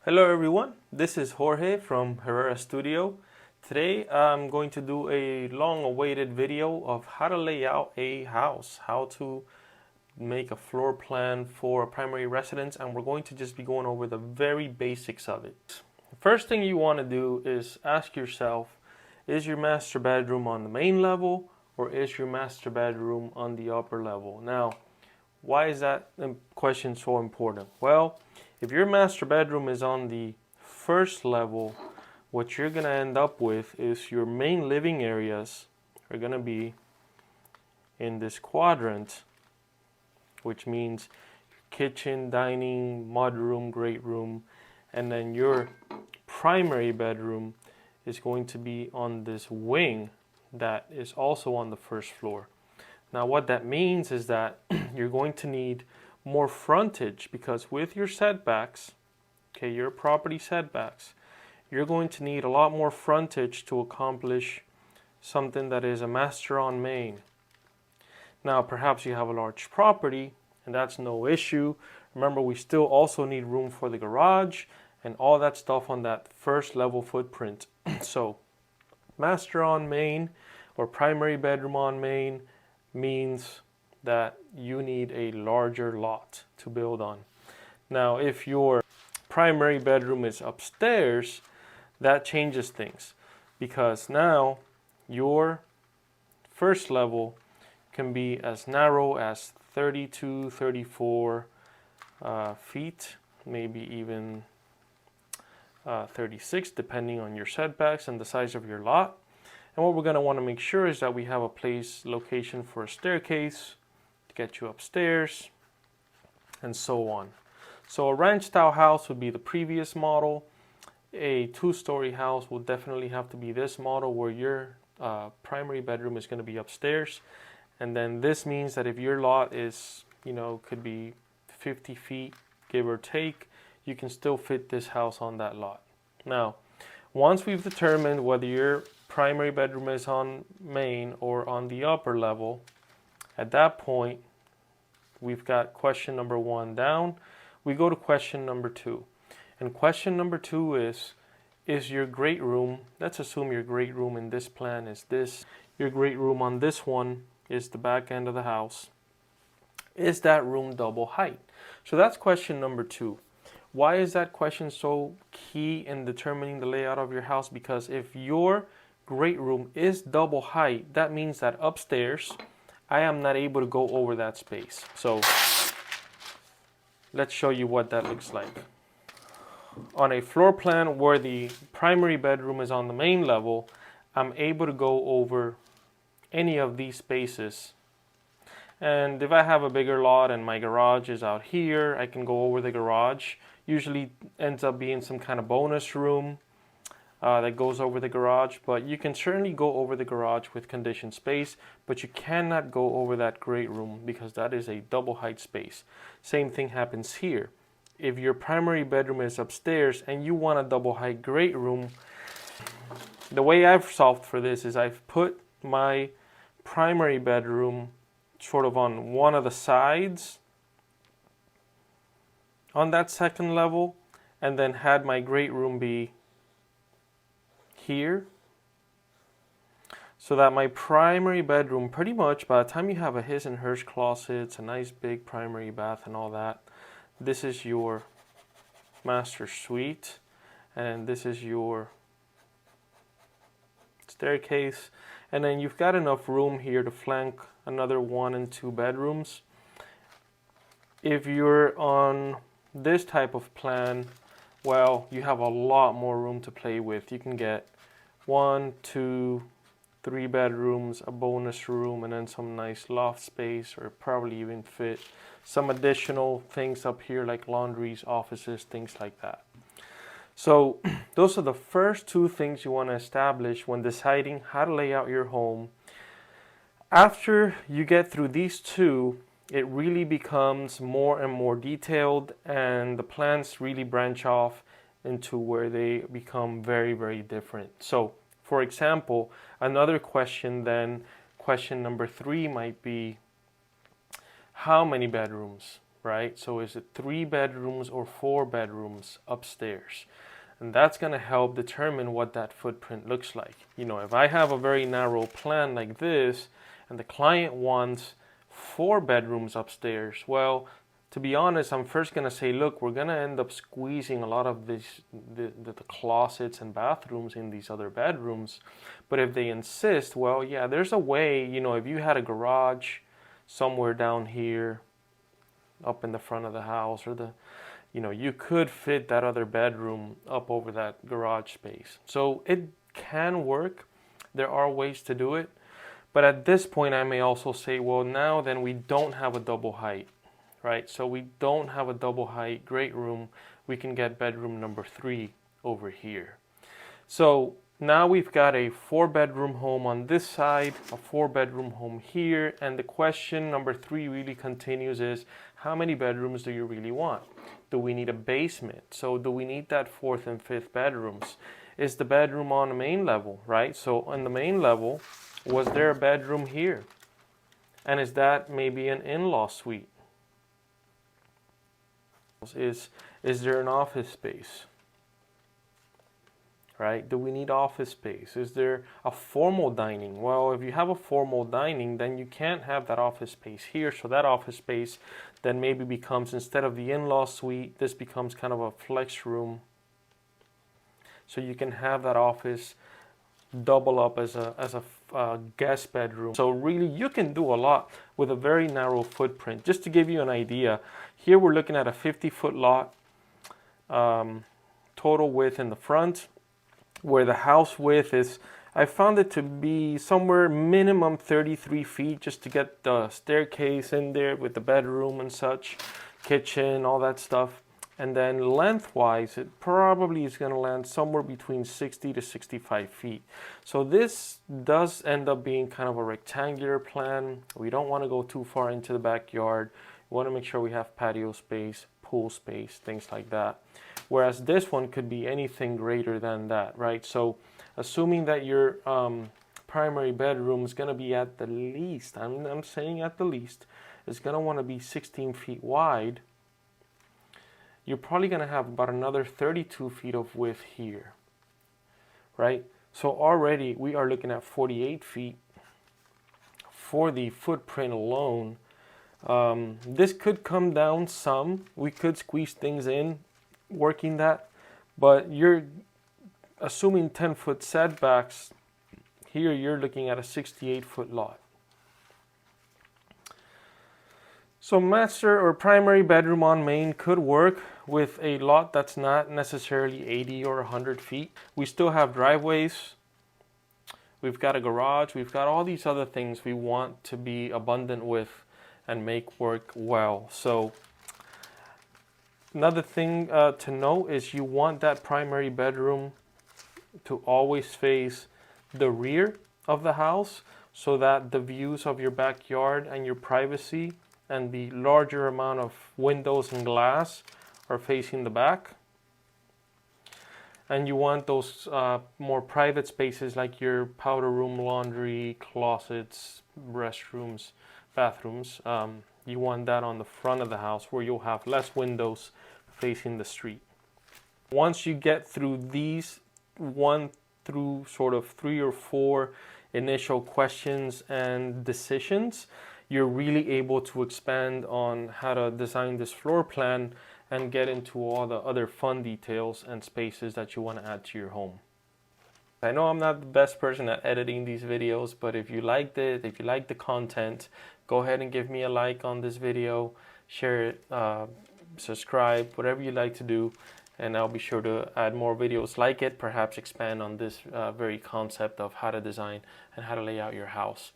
Hello everyone, this is Jorge from Herrera Studio. Today I'm going to do a long-awaited video of how to lay out a house, how to make a floor plan for a primary residence, and we're going to just be going over the very basics of it. The first thing you want to do is ask yourself, is your master bedroom on the main level or is your master bedroom on the upper level? Now, why is that question so important? Well, if your master bedroom is on the first level, what you're going to end up with is your main living areas are going to be in this quadrant, which means kitchen, dining, mudroom, great room, and then your primary bedroom is going to be on this wing that is also on the first floor. Now what that means is that you're going to need more frontage, because with your setbacks, your property setbacks, you're going to need a lot more frontage to accomplish something that is a master on main. Now perhaps you have a large property and that's no issue. Remember, we still also need room for the garage and all that stuff on that first level footprint. So master on main or primary bedroom on main means that you need a larger lot to build on. Now, if your primary bedroom is upstairs, that changes things, because now your first level can be as narrow as 32, 34 feet, maybe even 36, depending on your setbacks and the size of your lot. And what we're going to want to make sure is that we have a location for a staircase to get you upstairs, and so on. So a ranch style house would be the previous model. A two-story house will definitely have to be this model, where your primary bedroom is going to be upstairs. And then this means that if your lot is, could be 50 feet, give or take, you can still fit this house on that lot. Now, once we've determined whether your primary bedroom is on main or on the upper level, at that point, we've got question number 1 down. We go to question number 2. And question number 2 is your great room, let's assume your great room in this plan is this. Your great room on this one is the back end of the house. Is that room double height? So that's question number 2. Why is that question so key in determining the layout of your house? Because if your great room is double height, that means that upstairs I am not able to go over that space. So let's show you what that looks like. On a floor plan where the primary bedroom is on the main level, I'm able to go over any of these spaces. And if I have a bigger lot and my garage is out here, I can go over the garage. Usually ends up being some kind of bonus room that goes over the garage, but you can certainly go over the garage with conditioned space, but you cannot go over that great room because that is a double height space. Same thing happens here. If your primary bedroom is upstairs and you want a double height great room, the way I've solved for this is I've put my primary bedroom sort of on one of the sides on that second level, and then had my great room be here, so that my primary bedroom, pretty much by the time you have a his and hers closet, it's a nice big primary bath and all that, this is your master suite, and this is your staircase, and then you've got enough room here to flank another 1 and 2 bedrooms. If you're on this type of plan, well, you have a lot more room to play with. You can get 1, 2, 3 bedrooms, a bonus room, and then some nice loft space, or probably even fit some additional things up here like laundries, offices, things like that. So those are the first 2 things you want to establish when deciding how to lay out your home. After you get through these 2, it really becomes more and more detailed, and the plans really branch off into where they become very, very different. So, for example, another question then, question number 3 might be, how many bedrooms? right? So is it 3 bedrooms or 4 bedrooms upstairs? And that's going to help determine what that footprint looks like. You know, if I have a very narrow plan like this and the client wants 4 bedrooms upstairs, well, to be honest, I'm first going to say, look, we're going to end up squeezing a lot of the closets and bathrooms in these other bedrooms. But if they insist, well, yeah, there's a way, you know, if you had a garage somewhere down here up in the front of the house, or you know, you could fit that other bedroom up over that garage space. So it can work. There are ways to do it. But at this point, I may also say, well, now then we don't have a double height, right? So we don't have a double height great room. We can get bedroom number 3 over here. So now we've got a 4-bedroom home on this side, a 4-bedroom home here, and the question number 3 really continues is, how many bedrooms do you really want? Do we need a basement? So do we need that 4th and 5th bedrooms? Is the bedroom on the main level, right? So on the main level, was there a bedroom here? And is that maybe an in-law suite? Is there an office space? Right? Do we need office space? Is there a formal dining? Well, if you have a formal dining, then you can't have that office space here. So that office space then maybe becomes, instead of the in-law suite, this becomes kind of a flex room. So you can have that office double up as a guest bedroom. So really, you can do a lot with a very narrow footprint. Just to give you an idea, here we're looking at a 50-foot lot, total width in the front, where the house width is, I found it to be somewhere minimum 33 feet, just to get the staircase in there with the bedroom and such, kitchen, all that stuff. And then lengthwise, it probably is going to land somewhere between 60 to 65 feet. So this does end up being kind of a rectangular plan. We don't want to go too far into the backyard. We want to make sure we have patio space, pool space, things like that. Whereas this one could be anything greater than that, right? So assuming that your primary bedroom is going to be at the least, I'm saying at the least, is going to want to be 16 feet wide, you're probably going to have about another 32 feet of width here, right? So already we are looking at 48 feet for the footprint alone. This could come down some. We could squeeze things in, working that, but you're assuming 10-foot setbacks. Here you're looking at a 68-foot lot. So master or primary bedroom on main could work with a lot that's not necessarily 80 or 100 feet. We still have driveways. We've got a garage. We've got all these other things we want to be abundant with and make work well. So another thing to note is you want that primary bedroom to always face the rear of the house, so that the views of your backyard and your privacy and the larger amount of windows and glass are facing the back. And you want those more private spaces like your powder room, laundry, closets, restrooms, bathrooms. You want that on the front of the house where you'll have less windows facing the street. Once you get through these 1 through sort of 3 or 4 initial questions and decisions, you're really able to expand on how to design this floor plan and get into all the other fun details and spaces that you want to add to your home. I know I'm not the best person at editing these videos, but if you liked it, if you like the content, go ahead and give me a like on this video, share it, subscribe, whatever you like to do, and I'll be sure to add more videos like it, perhaps expand on this very concept of how to design and how to lay out your house.